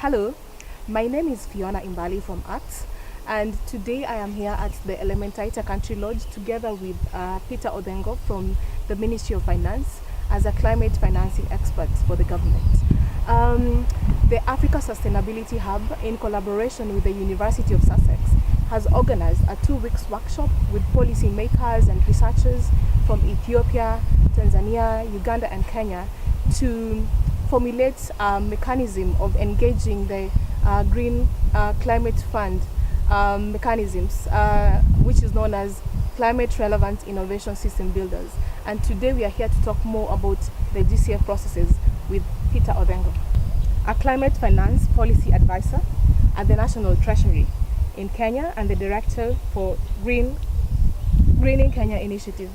Hello, my name is Fiona Imbali from ACT, and today I am here at the Elementaita Country Lodge together with Peter Odhengo from the Ministry of Finance as a climate financing expert for the government. The Africa Sustainability Hub, in collaboration with the University of Sussex, has organized a 2-week workshop with policymakers and researchers from Ethiopia, Tanzania, Uganda, and Kenya to formulate a mechanism of engaging the Green Climate Fund mechanisms, which is known as Climate Relevant Innovation System Builders. And today we are here to talk more about the GCF processes with Peter Odhengo, a climate finance policy advisor at the National Treasury in Kenya and the director for Greening Kenya initiative.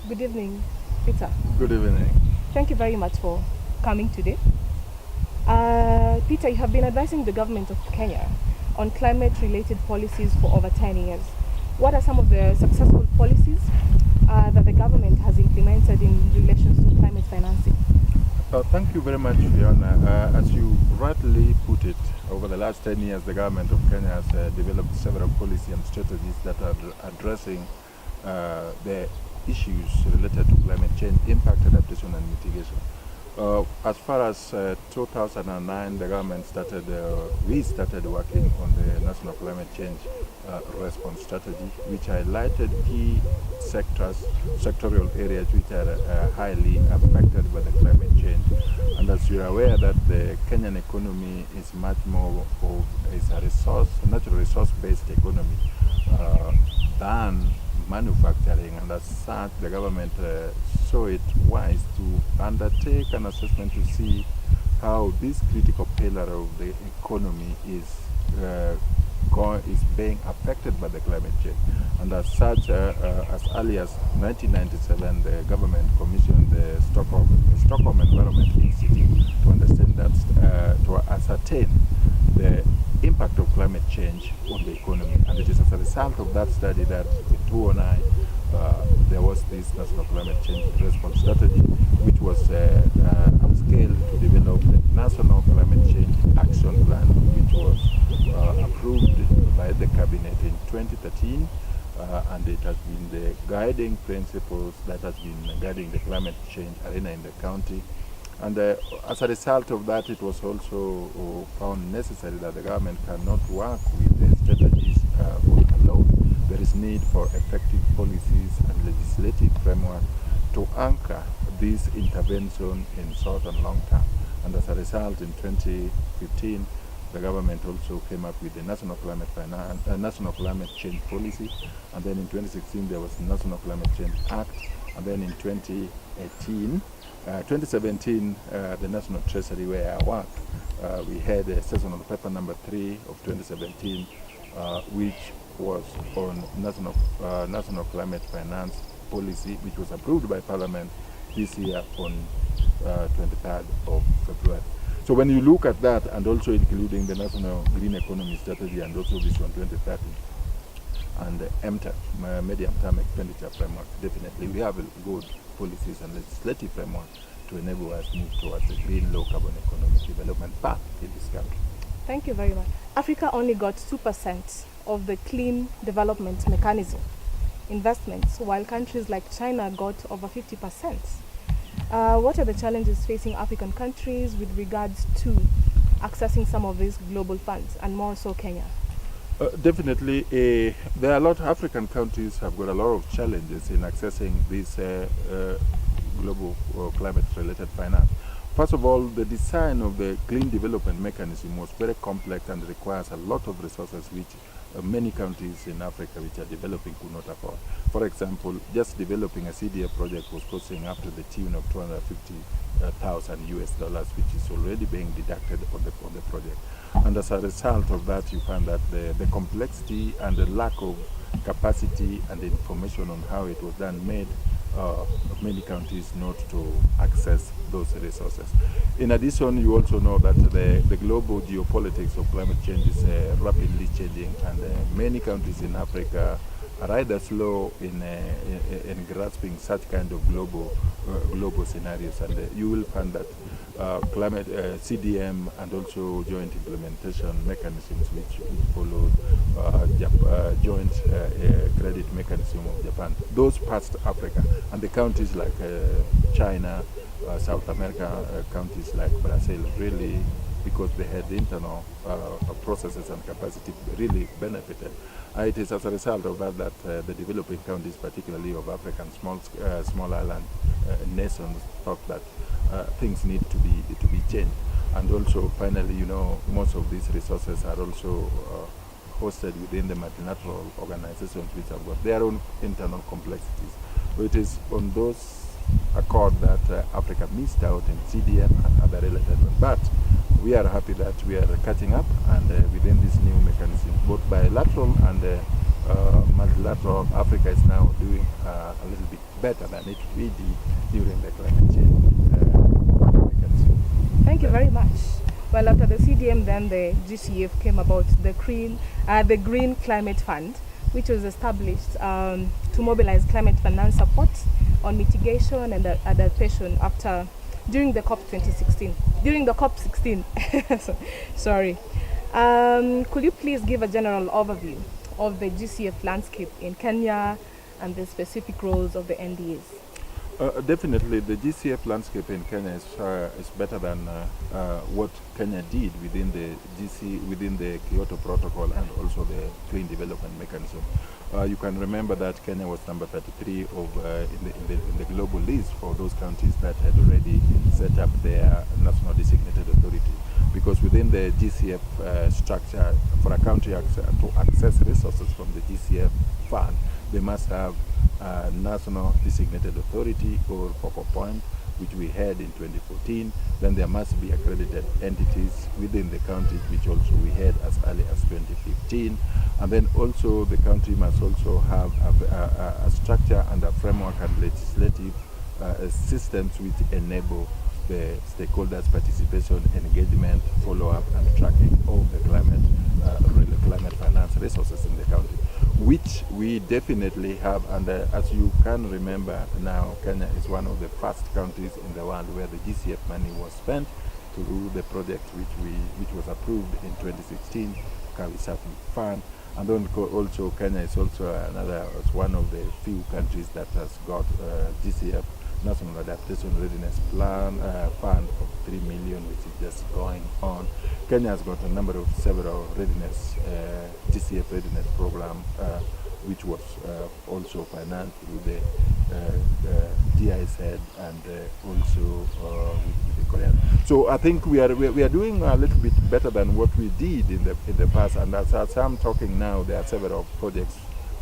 Good evening, Peter. Good evening. Thank you very much for coming today. Peter, you have been advising the government of Kenya on climate-related policies for over 10 years. What are some of the successful policies that the government has implemented in relation to climate financing? Thank you very much, Fiona. As you rightly put it, over the last 10 years, the government of Kenya has developed several policy and strategies that are addressing the issues related to climate change, impact adaptation and mitigation. As far as 2009, the government we started working on the National Climate Change Response Strategy, which highlighted key sectoral areas which are highly affected by the climate change. And as you are aware that the Kenyan economy is much more of a natural resource-based economy than manufacturing, and as such the government saw it wise to undertake an assessment to see how this critical pillar of the economy is being affected by the climate change. And as such, as early as 1997, the government commissioned the Stockholm Environment Institute to understand that, to ascertain the impact of climate change on the economy. And it is as a result of that study that in 2009 there was this National Climate Change Response Strategy, which was upscaled to develop the National Climate Change Action Plan, which was approved by the Cabinet in 2013, and it has been the guiding principles that has been guiding the climate change arena in the county. And as a result of that, it was also found necessary that the government cannot work with the strategies alone. There is need for effective policies and legislative framework to anchor this intervention in short and long term. And as a result, in 2015, the government also came up with the National Climate Change Policy. And then in 2016, there was the National Climate Change Act. And then in 2017, the National Treasury, where I work, we had a seasonal paper number 3 of 2017, which was on national climate finance policy, which was approved by Parliament this year on 23rd of February. So when you look at that, and also including the National Green Economy Strategy and also Vision 2030, and the MTEF, Medium Term Expenditure Framework, definitely we have good policies and legislative framework to enable us move towards a green, low-carbon economic development path in this country. Thank you very much. Africa only got 2% of the clean development mechanism investments, while countries like China got over 50%. What are the challenges facing African countries with regards to accessing some of these global funds, and more so Kenya? Definitely, there are a lot of African countries have got a lot of challenges in accessing this global climate-related finance. First of all, the design of the clean development mechanism was very complex and requires a lot of resources which many countries in Africa which are developing could not afford. For example, just developing a CDA project was costing up to the tune of $250,000 which is already being deducted on the project. And as a result of that, you find that the complexity and the lack of capacity and information on how it was done made many countries not to access those resources. In addition, you also know that the global geopolitics of climate change is rapidly changing, and many countries in Africa are either slow in grasping such kind of global scenarios, and you will find that climate CDM and also joint implementation mechanisms which followed joint credit mechanism of Japan. Those passed Africa, and the countries like China, South America, countries like Brazil really, because they had internal processes and capacity, really benefited. It is as a result of that the developing countries, particularly of African small island nations, thought that things need to be changed. And also, finally, most of these resources are also hosted within the multilateral organizations, which have got their own internal complexities. So it is on those accord that Africa missed out in CDM and other related ones. But we are happy that we are catching up, and within this new mechanism, both bilateral and multilateral, Africa is now doing a little bit better than it we did during the climate change mechanism. Thank you very much. Well, after the CDM, then the GCF came about, the Green Climate Fund, which was established to mobilize climate finance support on mitigation and adaptation during the COP 2016. During the COP 16, sorry. Could you please give a general overview of the GCF landscape in Kenya and the specific roles of the NDAs? Definitely, the GCF landscape in Kenya is better than what Kenya did within the Kyoto Protocol and also the Clean Development Mechanism. You can remember that Kenya was number 33 in the global list for those countries that had already set up their national designated authority. Because within the GCF structure, for a country to access resources from the GCF fund, they must have a national designated authority or focal point, which we had in 2014. Then there must be accredited entities within the country, which also we had as early as 2015. And then also the country must also have a structure and a framework and legislative systems which enable the stakeholders' participation, engagement, follow-up, and tracking of the climate finance resources in the country, which we definitely have. And as you can remember now, Kenya is one of the first countries in the world where the GCF money was spent to do the project which was approved in 2016, Kawisafi Fund. And then also Kenya is also one of the few countries that has got GCF National Adaptation Readiness Plan Fund of 3 million, which is just going on. Kenya has got a number of several readiness, GCF readiness program, which was also financed through the DIZ and also with the Korean. So I think we are doing a little bit better than what we did in the past. And as I'm talking now, there are several projects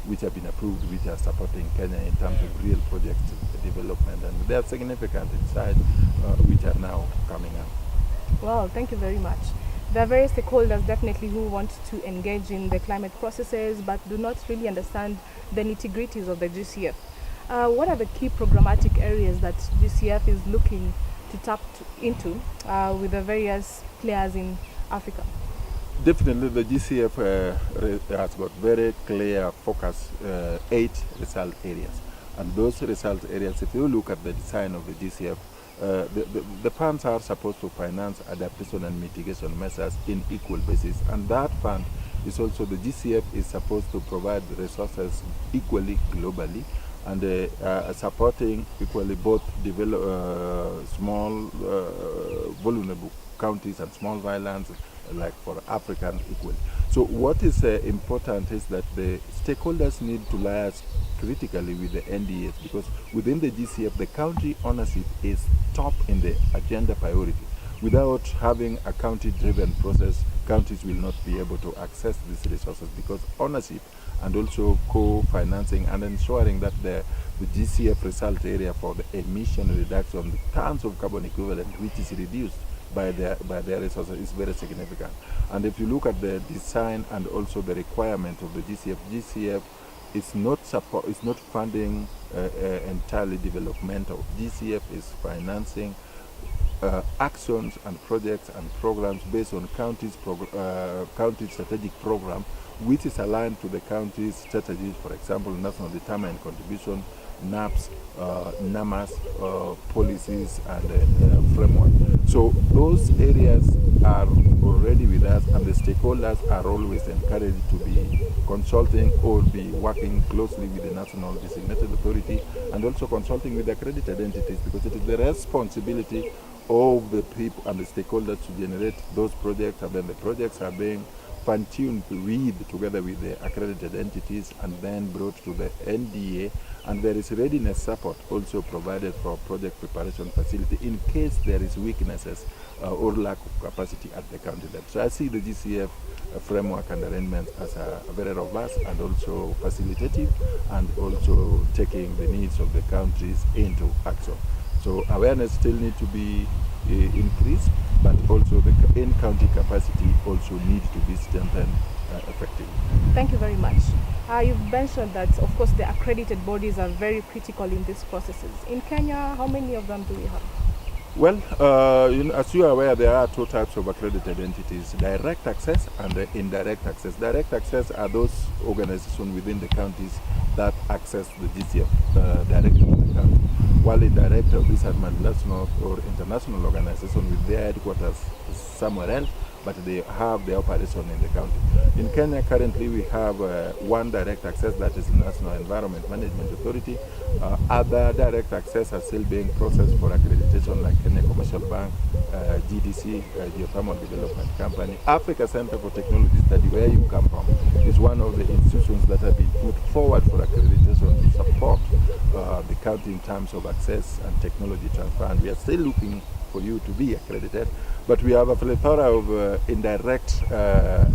which have been approved, which are supporting Kenya in terms of real project development, and they are significant inside, which are now coming up. Well, thank you very much. There are various stakeholders definitely who want to engage in the climate processes, but do not really understand the nitty-gritties of the GCF. What are the key programmatic areas that GCF is looking to tap into with the various players in Africa? Definitely, the GCF has got very clear focus, 8 result areas. And those result areas, if you look at the design of the GCF, the funds are supposed to finance adaptation and mitigation measures in equal basis. And that fund is also, the GCF is supposed to provide the resources equally globally and supporting equally both small vulnerable countries and small islands, like for African equally. So what is important is that the stakeholders need to liaise critically with the NDAs, because within the GCF, the country ownership is top in the agenda priority. Without having a country-driven process, countries will not be able to access these resources, because ownership and also co-financing and ensuring that the GCF result area for the emission reduction, the tons of carbon equivalent, which is reduced by their resources, is very significant. And if you look at the design and also the requirement of the GCF is not funding entirely developmental. GCF is financing actions and projects and programs based on country strategic program, which is aligned to the country's strategies. For example, national determined contribution, NAPS, NAMAS, policies and framework. So those areas are already with us, and the stakeholders are always encouraged to be consulting or be working closely with the national designated authority, and also consulting with accredited entities, because it is the responsibility of the people and the stakeholders to generate those projects, and then the projects are being fine-tuned together with the accredited entities and then brought to the NDA, and there is readiness support also provided for project preparation facility in case there is weaknesses or lack of capacity at the county level. So I see the GCF framework and arrangements as a very robust and also facilitative, and also taking the needs of the countries into action. So awareness still needs to be increased, but also the in-county capacity also needs to be strengthened effectively. Thank you very much. You've mentioned that, of course, the accredited bodies are very critical in these processes. In Kenya, how many of them do we have? Well, as you are aware, there are two types of accredited entities: direct access and indirect access. Direct access are those organizations within the counties that access the GCF directly to the county, while indirect, these are multinational or international organizations with their headquarters somewhere else, but they have their operation in the county. In Kenya, currently we have one direct access, that is the National Environment Management Authority. Other direct access are still being processed for accreditation, like Kenya Commercial Bank, GDC, Geothermal Development Company. Africa Center for Technology Study, where you come from, is one of the institutions that have been put forward for accreditation to support the county in terms of access and technology transfer. And we are still looking for you to be accredited, but we have a plethora of indirect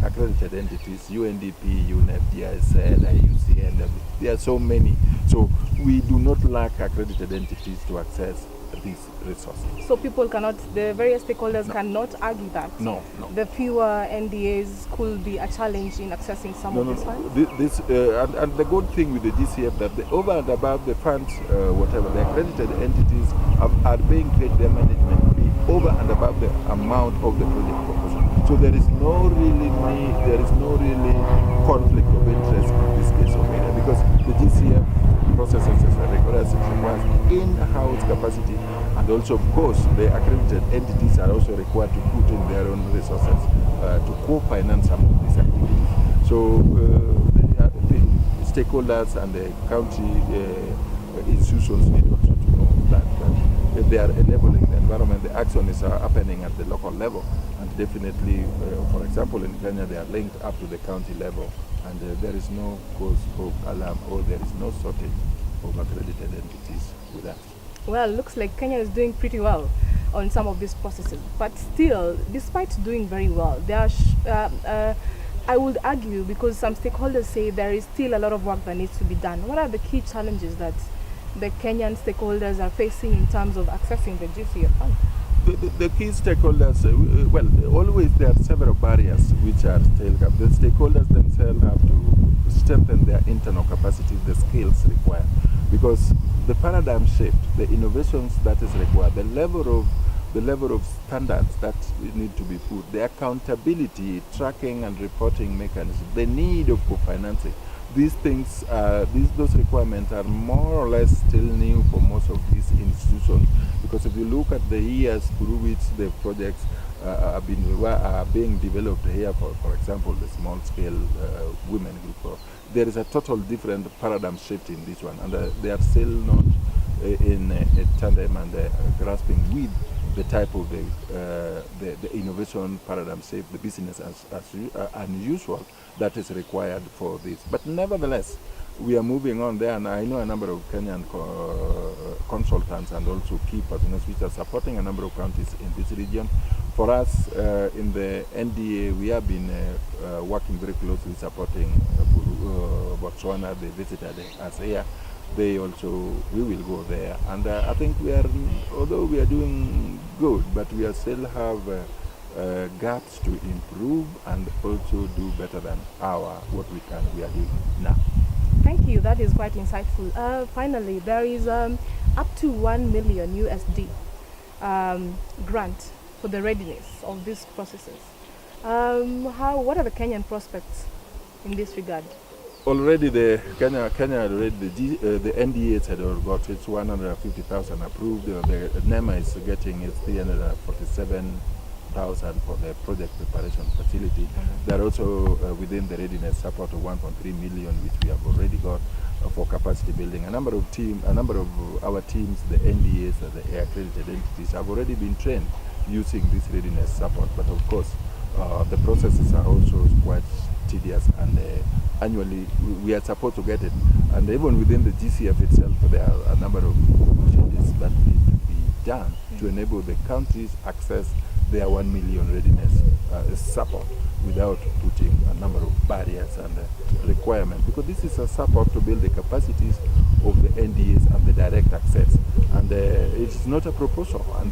accredited entities: UNDP, UNEP, GISL, IUCN. There are so many. So we do not lack accredited entities to access these resources. So people cannot, the various stakeholders cannot argue that the fewer NDAs could be a challenge in accessing some of these funds? And the good thing with the GCF, that over and above the funds, whatever, the accredited entities are being paid their management fee over and above the amount of the project proposal. So there is no really conflict of interest in this case of area, because the GCF processes requires in-house capacity, and also, of course, the accredited entities are also required to put in their own resources to co-finance some of these activities. So the stakeholders and the county institutions need also to know that if they are enabling the environment, the action is happening at the local level, and definitely, for example, in Kenya, they are linked up to the county level, and there is no cause of alarm, or there is no shortage of accredited entities with us. Well, looks like Kenya is doing pretty well on some of these processes, but still, despite doing very well, there are I would argue, because some stakeholders say there is still a lot of work that needs to be done. What are the key challenges that the Kenyan stakeholders are facing in terms of accessing the GCF fund? The key stakeholders, well, always there are several barriers which are still up. The stakeholders themselves have to strengthen their internal capacity, the skills required, because the paradigm shift, the innovations that is required, the level of standards that need to be put, the accountability, tracking and reporting mechanism, the need of co-financing. These things, those requirements are more or less still new for most of these institutions, because if you look at the years through which the projects are being developed here, for example, the small-scale women group, there is a total different paradigm shift in this one, and they are still not in tandem and grasping with the type of the innovation paradigm shift, the business as unusual that is required for this. But nevertheless, we are moving on there, and I know a number of Kenyan consultants and also key partners which are supporting a number of counties in this region. For us, in the NDA, we have been working very closely supporting Botswana. They visited us here. We will go there, and I think although we are doing good, but we still have gaps to improve and also do better than what we are doing now. Thank you, that is quite insightful. Finally, there is up to $1 million USD grant for the readiness of these processes. What are the Kenyan prospects in this regard? already the Kenya already the NDAs had all got its 150,000 approved. The NEMA is getting its 347,000 for the project preparation facility. They're also within the readiness support of 1.3 million, which we have already got for capacity building. A number of our teams, the NDAs, the accredited entities, have already been trained using this readiness support. But of course, the processes are also quite tedious, and annually we are supposed to get it. And even within the GCF itself, there are a number of changes that need to be done to enable the countries access their 1 million readiness support without putting a number of barriers and requirements, because this is a support to build the capacities of the NDAs and the direct access, and it's not a proposal. And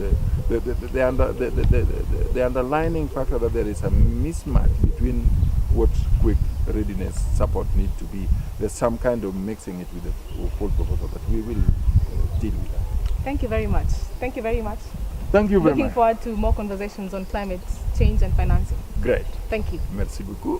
the underlining factor that there is a mismatch between what quick readiness support need to be. There's some kind of mixing it with the full proposal, but we will deal with that. Thank you very much. Thank you very much. Thank you very much. Looking forward to more conversations on climate change and financing. Great. Thank you. Merci beaucoup.